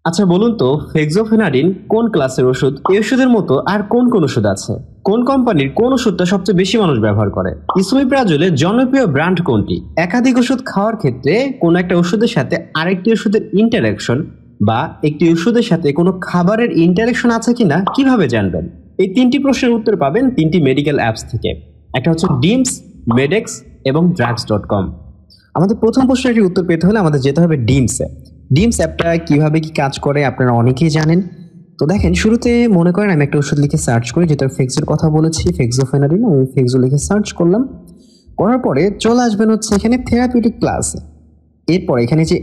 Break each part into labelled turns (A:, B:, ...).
A: আচ্ছা বলুন তো, ফেক্সোফেনাডিন কোন ক্লাসের ওষুধ? এই ওষুধের মতো আর কোন কোন ওষুধ আছে? কোন কোম্পানির কোন ওষুধটা সবচেয়ে বেশি মানুষ ব্যবহার করে? ইসোমিপ্রাজোলের জনপ্রিয় ব্র্যান্ড কোনটি? একাধিক ওষুধ খাওয়ার ক্ষেত্রে কোন একটা ওষুধের সাথে আরেকটি ওষুধের ইন্টারাকশন বা একটি ওষুধের সাথে কোনো খাবারের ইন্টারাকশন আছে কিনা কিভাবে জানবেন? এই তিনটি প্রশ্নের উত্তর পাবেন তিনটি মেডিকেল অ্যাপস থেকে। একটা হচ্ছে ডিমস, মেডেক্স এবং ড্রাগস.কম। আমাদের প্রথম প্রশ্নের উত্তর পেতে হলে আমাদের যেতে হবে ডিমসে। ডিমস অ্যাপটা কিভাবে কি কাজ করে আপনারা অনেকেই জানেন। তো দেখেন, শুরুতে মনে করেন আমি একটা ওষুধ লিখে সার্চ করি, যেটা ফেক্সের কথা বলেছি, ফেক্সোফেনাডিন। আমি ফেক্সো লিখে সার্চ করলাম, করার পরে চলে আসবেন হচ্ছে এখানে থেরাপিউটিক ক্লাস। এরপর এখানে যে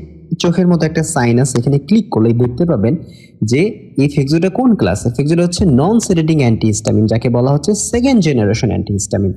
A: চোখের মতো একটা সাইন আছে, এখানে ক্লিক করলে দেখতে পাবেন যে এই ফেক্সোটা কোন ক্লাসে। ফেক্সোটা হচ্ছে নন সেডেটিং অ্যান্টিহিস্টামিন, যাকে বলা হচ্ছে সেকেন্ড জেনারেশন অ্যান্টিহিস্টামিন।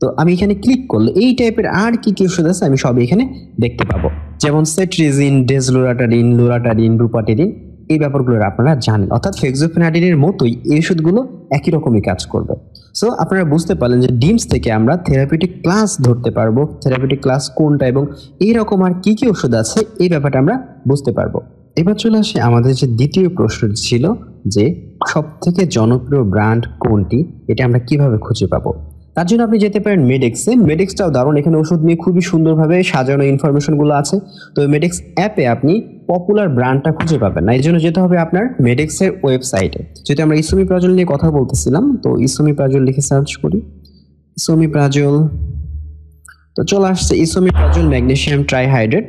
A: তো আমি এখানে ক্লিক করলে এই টাইপের আর কি কি ওষুধ আছে আমি সবই এখানে দেখতে পাবো, যেমন সেট্রিজিন, ডেজলোরাটাডিন, লোরাটাডিন, রুপাটেডিন। এই ব্যাপারগুলো আপনারা জানেন, অর্থাৎ ফেক্সোফেনাডিনের মতোই এই ওষুধগুলো একই রকমই কাজ করবে। সো আপনারা বুঝতে পারলেন যে ডিমস থেকে আমরা থেরাপিউটিক ক্লাস ধরতে পারবো, থেরাপিউটিক ক্লাস কোনটা এবং এই রকম আর কি কি ওষুধ আছে এই ব্যাপারটা আমরা বুঝতে পারবো। এবার চলে আসে আমাদের যে দ্বিতীয় প্রশ্ন ছিল যে সব থেকে জনপ্রিয় ব্র্যান্ড কোনটি, এটা আমরা কিভাবে খুঁজে পাবো। তার জন্য আপনি যেতে পারেন মেডেক্সে। মেডেক্সটাও দারুণ, এখানে ওষুধ নিয়ে খুবই সুন্দরভাবে সাজানো ইনফরমেশনগুলো আছে। তো মেডেক্স অ্যাপে আপনি পপুলার ব্র্যান্ডটা খুঁজে পাবেন না, এই জন্য যেতে হবে আপনার মেডেক্সের ওয়েবসাইটে। যদি আমরা ইসোমিপ্রাজোল নিয়ে কথা বলতেছিলাম, তো ইসোমিপ্রাজোল লিখে সার্চ করি, ইসোমিপ্রাজোল। তো চলে আসছে ইসোমিপ্রাজোল ম্যাগনেসিয়াম ট্রাইহাইড্রেট।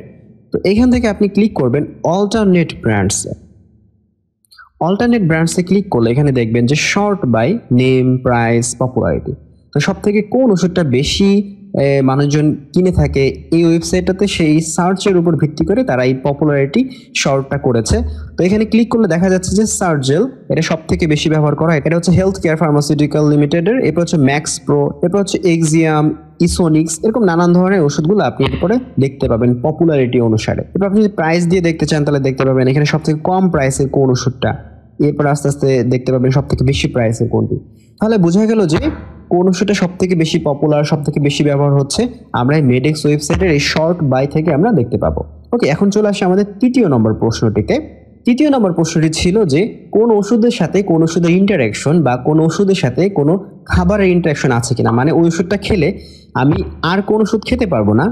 A: তো এখান থেকে আপনি ক্লিক করবেন অল্টারনেট ব্র্যান্ডসে। অল্টারনেট ব্র্যান্ডসে ক্লিক করলে এখানে দেখবেন যে sort by name, price, popularity. তো সব থেকে কোন ওষুধটা বেশি মানুষজন কিনে থাকে এই ওয়েবসাইটটাতে, সেই সার্চের উপর ভিত্তি করে তারা এই পপুলারিটি শর্টটা করেছে। তো এখানে ক্লিক করলে দেখা যাচ্ছে যে সার্জেল এটা সব থেকে বেশি ব্যবহার করা হয়। এটা হচ্ছে হেলথ কেয়ার ফার্মাসিউটিক্যাল লিমিটেডের। এরপর হচ্ছে ম্যাক্স প্রো, এরপর হচ্ছে এক্সিয়াম, ইসোনিক্স, এরকম নানান ধরনের ওষুধগুলো আপনি এরপরে দেখতে পাবেন পপুলারিটি অনুসারে। এরপর আপনি যদি প্রাইস দিয়ে দেখতে চান তাহলে দেখতে পাবেন এখানে সব থেকে কম প্রাইসের কোন ওষুধটা, এরপর আস্তে আস্তে দেখতে পাবেন সব থেকে বেশি প্রাইসের কোনটি। তাহলে বোঝা গেল যে কোন ওষুধটা সব থেকে বেশি পপুলার, সব থেকে বেশি ব্যবহার হচ্ছে, আমরা এই মেডেক্স ওয়েবসাইটের এই শর্ট বাই থেকে আমরা দেখতে পাবো। ওকে, এখন চলে আসে আমাদের তৃতীয় নম্বর প্রশ্নটিতে। তৃতীয় নম্বর প্রশ্নটি ছিল যে কোন ওষুধের সাথে কোন ওষুধের ইন্টারাকশন বা কোন ওষুধের সাথে কোনো খাবারের ইন্টারাকশন আছে কিনা, মানে ওই ওষুধটা খেলে আমি আর কোন ওষুধ খেতে পারবো না,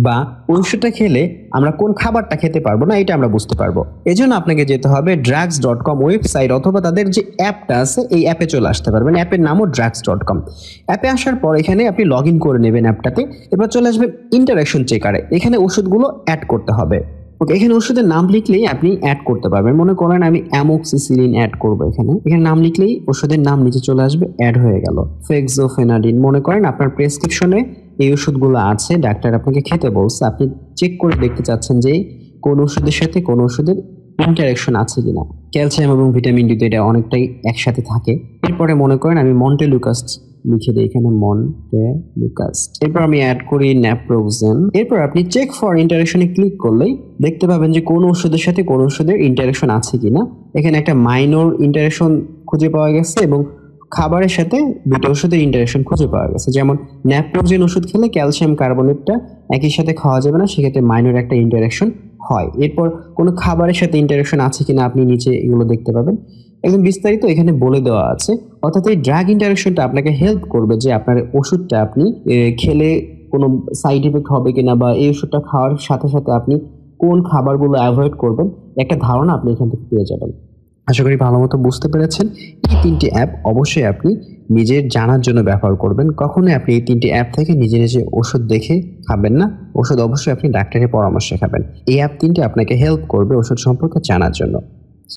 A: বা ওই ওষুধটা খেলে আমরা কোন খাবারটা খেতে পারবো না, এটা আমরা বুঝতে পারবো। এই জন্য আপনাকে যেতে হবে ড্রাগস.কম ওয়েবসাইট, অথবা তাদের যে অ্যাপটা আছে এই অ্যাপে চলে আসতে পারবেন। অ্যাপের নামও ড্রাগস.কম। অ্যাপে আসার পর এখানে আপনি লগ ইন করে নেবেন অ্যাপটাতে। এবার চলে আসবেন ইন্টারাকশন চেকারে, এখানে ওষুধগুলো অ্যাড করতে হবে। ওকে, এখানে ওষুধের নাম লিখলেই আপনি অ্যাড করতে পারবেন। মনে করেন আমি অ্যামোক্সিসিলিন অ্যাড করবো, এখানে নাম লিখলেই ওষুধের নাম নিচে চলে আসবে, অ্যাড হয়ে গেল। ফেক্সোফেনাডিন, মনে করেন আপনার প্রেসক্রিপশনে এই ওষুধগুলো আছে, ডাক্তার আপনাকে খেতে বলছে, আপনি চেক করে দেখতে চাচ্ছেন যে কোন ওষুধের সাথে কোন ওষুধের ইন্টারাকশন আছে কিনা। ক্যালসিয়াম এবং ভিটামিন ডি তো এটা অনেকটাই একসাথে থাকে। এরপরে মনে করেন আমি মন্টেলুকাস্ট লিখে দিই, এখানে মন্টেলুকাস্ট। এরপর আমি অ্যাড করি ন্যাপ্রোক্সেন। এরপর আপনি চেক ফর ইন্টারাকশনে ক্লিক করলেই দেখতে পাবেন যে কোন ওষুধের সাথে কোন ওষুধের ইন্টারাকশন আছে কিনা। এখানে একটা মাইনর ইন্টারাকশন খুঁজে পাওয়া গেছে এবং খাবারের সাথে দুটো ওষুধের ইন্টারাকশন খুঁজে পাওয়া গেছে। যেমন ন্যাপ্রোক্সেন ওষুধ খেলে ক্যালসিয়াম কার্বনেটটা একই সাথে খাওয়া যাবে না, সেক্ষেত্রে মাইনর একটা ইন্টারাকশন হয়। এরপর কোনো খাবারের সাথে ইন্টারাকশন আছে কিনা আপনি নিচে এগুলো দেখতে পাবেন, একদম বিস্তারিত এখানে বলে দেওয়া আছে। অর্থাৎ এই ড্রাগ ইন্টারাকশনটা আপনাকে হেল্প করবে যে আপনার ওষুধটা আপনি খেলে কোনো সাইড ইফেক্ট হবে কিনা, বা এই ওষুধটা খাওয়ার সাথে সাথে আপনি কোন খাবারগুলো অ্যাভয়েড করবেন, একটা ধারণা আপনি এখান থেকে পেয়ে যাবেন। আশা করি ভালো মতো বুঝতে পেরেছেন। এই তিনটি অ্যাপ অবশ্যই আপনি নিজের জানার জন্য ব্যবহার করবেন। কখনোই আপনি এই তিনটি অ্যাপ থেকে নিজে নিজে ওষুধ দেখে খাবেন না, ওষুধ অবশ্যই আপনি ডাক্তারের পরামর্শে খাবেন। এই অ্যাপ তিনটি আপনাকে হেল্প করবে ওষুধ সম্পর্কে জানার জন্য।